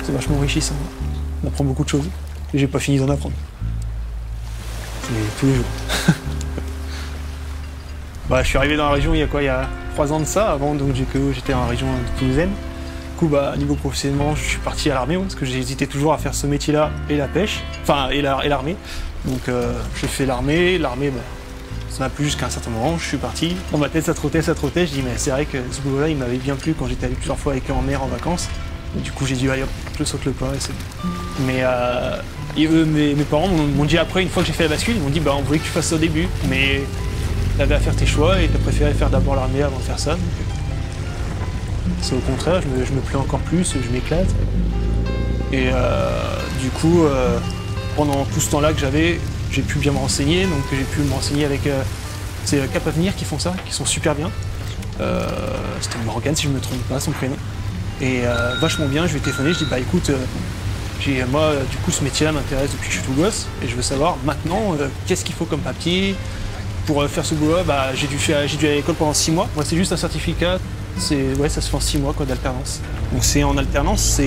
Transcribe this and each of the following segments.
C'est vachement enrichissant. On apprend beaucoup de choses. Et j'ai pas fini d'en apprendre. C'est tous les jours. Bah, je suis arrivé dans la région il y a quoi, il y a 3 ans de ça. Avant, donc j'étais en région toulousaine. Du coup, bah, niveau professionnellement, je suis parti à l'armée, parce que j'hésitais toujours à faire ce métier-là et la pêche, enfin, et l'armée. Donc, j'ai fait l'armée. L'armée, bah, ça m'a plu jusqu'à un certain moment. Je suis parti. Dans ma tête, ça trottait. Je dis, mais c'est vrai que ce boulot-là, il m'avait bien plu quand j'étais allé plusieurs fois avec eux en mer en vacances. Et du coup, j'ai dit, allez hop, je saute le pas et c'est bon. Mais mes parents m'ont dit après, une fois que j'ai fait la bascule, ils m'ont dit, bah, on voulait que tu fasses ça au début, mais t'avais à faire tes choix et t'as préféré faire d'abord l'armée avant de faire ça. C'est au contraire, je me plais encore plus, je m'éclate. Et du coup, pendant tout ce temps-là que j'avais, j'ai pu bien me renseigner. Donc j'ai pu me renseigner avec c'est Cap Avenir qui font ça, qui sont super bien. C'était une Morgane si je ne me trompe pas, son prénom. Et vachement bien, je lui ai téléphoné, je dis bah écoute, moi du coup ce métier-là m'intéresse depuis que je suis tout gosse et je veux savoir maintenant qu'est-ce qu'il faut comme papier. Pour faire ce boulot, bah, j'ai dû aller à l'école pendant 6 mois. Moi, c'est juste un certificat. Ouais, ça se fait en 6 mois d'alternance. Donc c'est en alternance,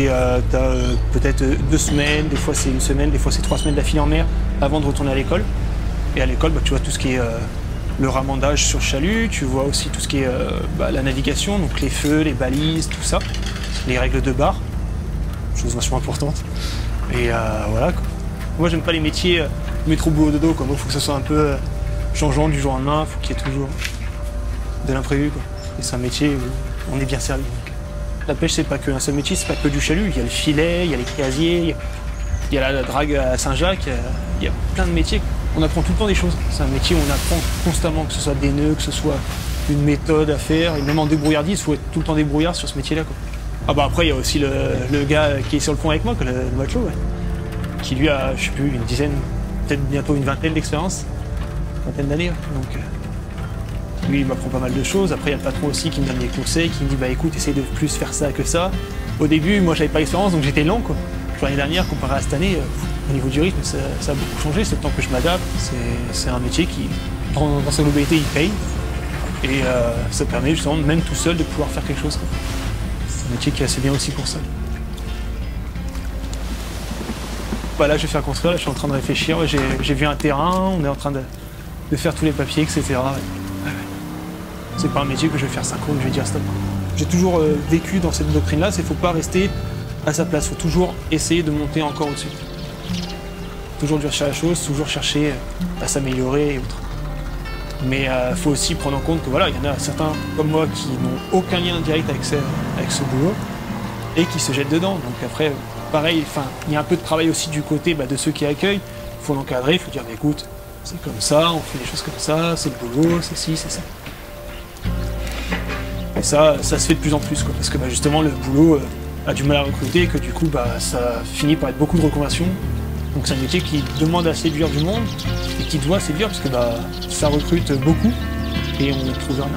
t'as peut-être 2 semaines, des fois c'est 1 semaine, des fois c'est 3 semaines d'affilée en mer avant de retourner à l'école. Et à l'école, bah, tu vois tout ce qui est le ramandage sur chalut, tu vois aussi tout ce qui est la navigation, donc les feux, les balises, tout ça, les règles de bar, chose vachement importante. Et voilà quoi. Moi, j'aime pas les métiers métro boulot dodo, quoi. Moi, il faut que ça soit un peu changeant du jour au lendemain, il faut qu'il y ait toujours de l'imprévu, quoi. Et c'est un métier où on est bien servi. La pêche, c'est pas qu'un seul métier, c'est pas que du chalut. Il y a le filet, il y a les casiers, il y a la drague à Saint-Jacques, il y a plein de métiers. On apprend tout le temps des choses. C'est un métier où on apprend constamment, que ce soit des nœuds, que ce soit une méthode à faire, et même en débrouillardise, il faut être tout le temps débrouillard sur ce métier-là, quoi. Ah bah après, il y a aussi le gars qui est sur le pont avec moi, le matelot, ouais, qui lui a, je sais plus, une dizaine, peut-être bientôt une vingtaine d'expérience. Vingtaine d'années, donc lui il m'apprend pas mal de choses. Après il y a le patron aussi qui me donne des conseils, qui me dit bah écoute, essaye de plus faire ça que ça. Au début moi j'avais pas l'expérience donc j'étais lent quoi. L'année dernière comparé à cette année, au niveau du rythme ça a beaucoup changé, c'est le temps que je m'adapte. C'est un métier qui dans sa globalité il paye et ça permet justement même tout seul de pouvoir faire quelque chose, quoi. C'est un métier qui est assez bien aussi pour ça. Bah là je vais faire construire, là, je suis en train de réfléchir, j'ai vu un terrain, on est en train de faire tous les papiers, etc. Ouais. C'est pas un métier que je vais faire 5 ans et je vais dire stop. J'ai toujours vécu dans cette doctrine-là, c'est qu'il ne faut pas rester à sa place, il faut toujours essayer de monter encore au-dessus. Toujours chercher la chose, toujours chercher à s'améliorer et autres. Mais il faut aussi prendre en compte que voilà, il y en a certains comme moi qui n'ont aucun lien direct avec ce boulot et qui se jettent dedans. Donc après, pareil, il y a un peu de travail aussi du côté de ceux qui accueillent. Il faut l'encadrer, il faut dire écoute, c'est comme ça, on fait des choses comme ça, c'est le boulot, c'est ci, c'est ça. Et ça se fait de plus en plus, quoi, parce que justement le boulot a du mal à recruter et que du coup ça finit par être beaucoup de reconversion. Donc c'est un métier qui demande à séduire du monde et qui doit séduire parce que ça recrute beaucoup et on ne trouve rien.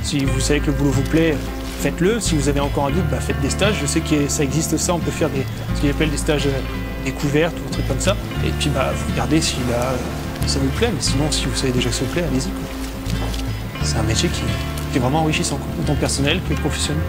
Si vous savez que le boulot vous plaît, faites-le. Si vous avez encore un doute, faites des stages. Je sais que ça existe ça, on peut faire ce qu'ils appellent des stages découvertes ou des trucs comme ça. Et puis vous regardez si ça vous plaît, mais sinon si vous savez déjà que ça vous plaît, allez-y. C'est un métier qui est vraiment enrichissant, autant personnel que professionnel.